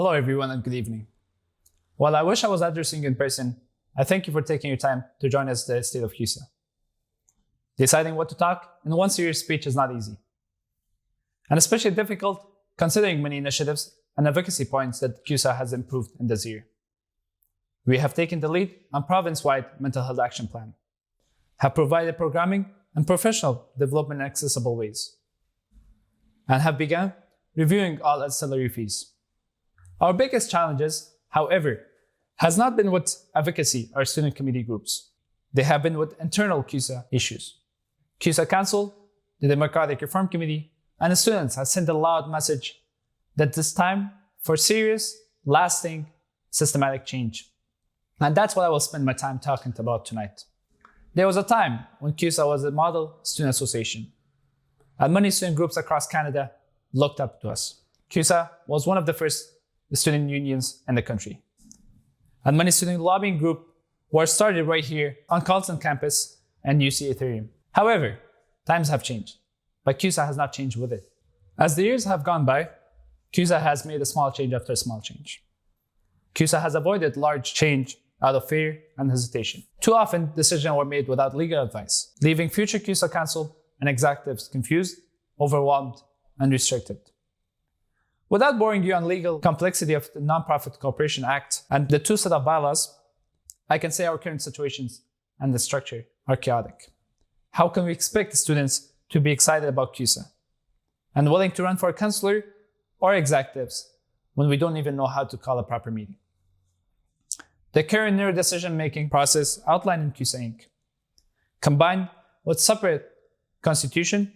Hello everyone and good evening. While I wish I was addressing you in person, I thank you for taking your time to join us at the State of CUSA. Deciding what to talk in one serious speech is not easy, and especially difficult considering many initiatives and advocacy points that CUSA has improved in this year. We have taken the lead on province-wide mental health action plan, have provided programming and professional development in accessible ways, and have begun reviewing all ancillary fees. Our biggest challenges, however, has not been with advocacy or student committee groups. They have been with internal CUSA issues. CUSA Council, the Democratic Reform Committee, and the students have sent a loud message that it's time for serious, lasting, systematic change. And that's what I will spend my time talking about tonight. There was a time when CUSA was a model student association, and many student groups across Canada looked up to us. CUSA was one of the first student unions in the country, and many student lobbying groups were started right here on Carleton campus and UC Ethereum. However, times have changed, but CUSA has not changed with it. As the years have gone by, CUSA has made a small change after a small change. CUSA has avoided large change out of fear and hesitation. Too often, decisions were made without legal advice, leaving future CUSA council and executives confused, overwhelmed, and restricted. Without boring you on legal complexity of the Nonprofit Corporation Act and the two set of bylaws, I can say our current situations and the structure are chaotic. How can we expect the students to be excited about CUSA and willing to run for a councillor or executives when we don't even know how to call a proper meeting? The current near decision-making process outlined in CUSA Inc., combined with separate constitution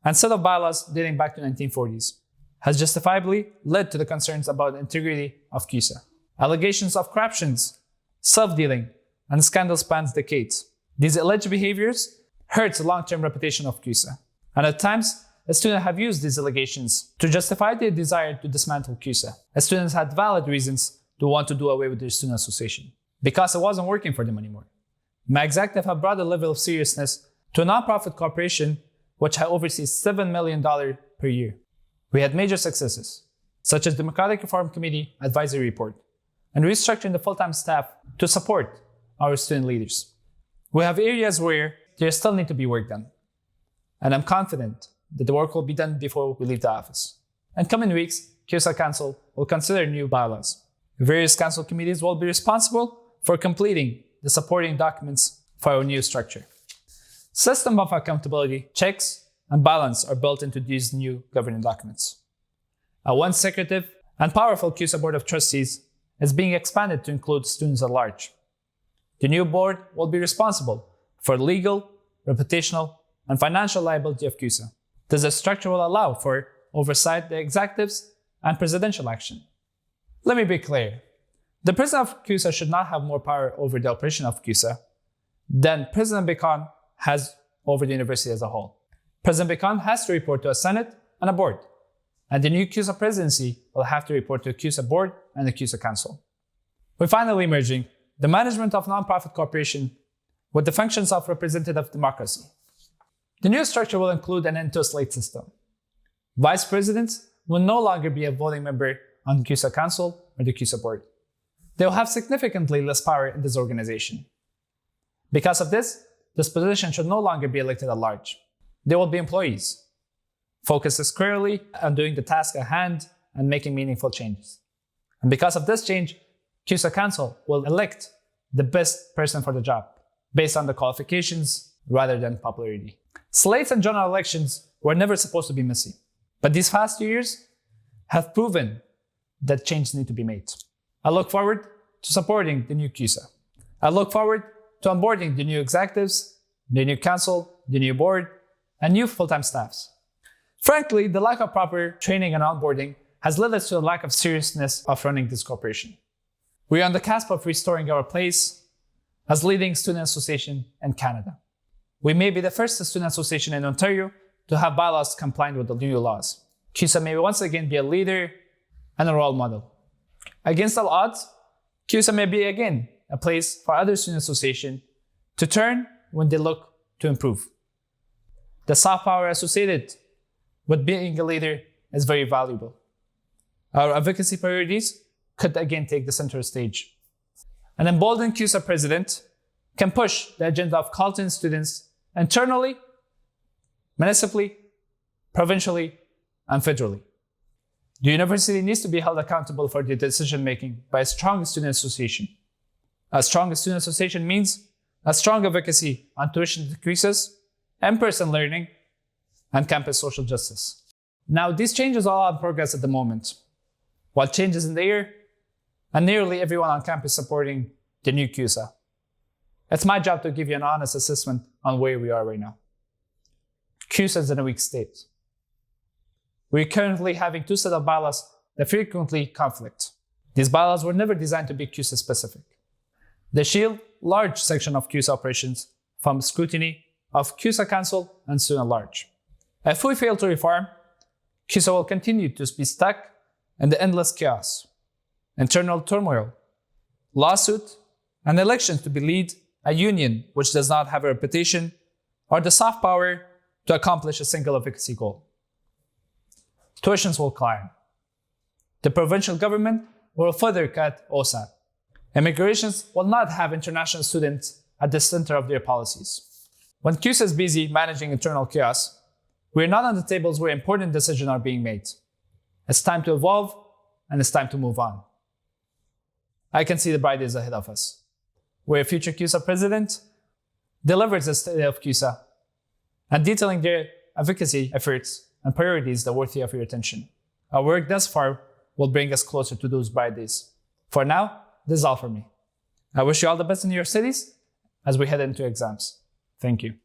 and set of bylaws dating back to the 1940s, has justifiably led to the concerns about the integrity of CUSA. Allegations of corruptions, self-dealing, and scandals spans decades. These alleged behaviors hurt the long-term reputation of CUSA, and at times, students have used these allegations to justify their desire to dismantle CUSA. Students had valid reasons to want to do away with their student association, because it wasn't working for them anymore. My executive have brought a level of seriousness to a nonprofit corporation which oversees $7 million per year. We had major successes, such as Democratic Reform Committee Advisory Report, and restructuring the full-time staff to support our student leaders. We have areas where there still need to be work done, and I'm confident that the work will be done before we leave the office. In coming weeks, CUSA Council will consider new bylaws. Various council committees will be responsible for completing the supporting documents for our new structure. System of accountability, checks, and balance are built into these new governing documents. A once secretive and powerful CUSA Board of Trustees is being expanded to include students at large. The new board will be responsible for legal, reputational, and financial liability of CUSA. This structure will allow for oversight the executives and presidential action. Let me be clear. The president of CUSA should not have more power over the operation of CUSA than President Bacon has over the university as a whole. President Bacon has to report to a Senate and a board, and the new CUSA presidency will have to report to a CUSA board and the CUSA Council. We're finally merging the management of nonprofit corporation with the functions of representative democracy. The new structure will include an end-to-slate system. Vice presidents will no longer be a voting member on the CUSA Council or the CUSA board. They will have significantly less power in this organization. Because of this position should no longer be elected at large. They will be employees, focused squarely on doing the task at hand and making meaningful changes. And because of this change, CUSA Council will elect the best person for the job, based on the qualifications rather than popularity. Slates and general elections were never supposed to be messy, but these past 2 years have proven that changes need to be made. I look forward to supporting the new CUSA. I look forward to onboarding the new executives, the new council, the new board, and new full-time staffs. Frankly, the lack of proper training and onboarding has led us to a lack of seriousness of running this corporation. We are on the cusp of restoring our place as leading student association in Canada. We may be the first student association in Ontario to have bylaws compliant with the new laws. CUSA may once again be a leader and a role model. Against all odds, CUSA may be again a place for other student associations to turn when they look to improve. The soft power associated with being a leader is very valuable. Our advocacy priorities could again take the center stage. An emboldened CUSA president can push the agenda of college students internally, municipally, provincially, and federally. The university needs to be held accountable for their decision-making by a strong student association. A strong student association means a strong advocacy on tuition decreases, in-person learning, and campus social justice. Now, these changes are all in progress at the moment. While change is in the air, and nearly everyone on campus supporting the new CUSA, it's my job to give you an honest assessment on where we are right now. CUSA is in a weak state. We're currently having two sets of bylaws that frequently conflict. These bylaws were never designed to be CUSA specific. They shield large section of CUSA operations from scrutiny of CUSA Council and student at large. If we fail to reform, CUSA will continue to be stuck in the endless chaos, internal turmoil, lawsuit, and elections to lead a union which does not have a reputation or the soft power to accomplish a single advocacy goal. Tuitions will climb. The provincial government will further cut OSAT. Immigrations will not have international students at the center of their policies. When CUSA is busy managing internal chaos, we're not on the tables where important decisions are being made. It's time to evolve, and it's time to move on. I can see the bright days ahead of us, where a future CUSA president delivers the State of CUSA and detailing their advocacy efforts and priorities that are worthy of your attention. Our work thus far will bring us closer to those bright days. For now, this is all for me. I wish you all the best in your studies as we head into exams. Thank you.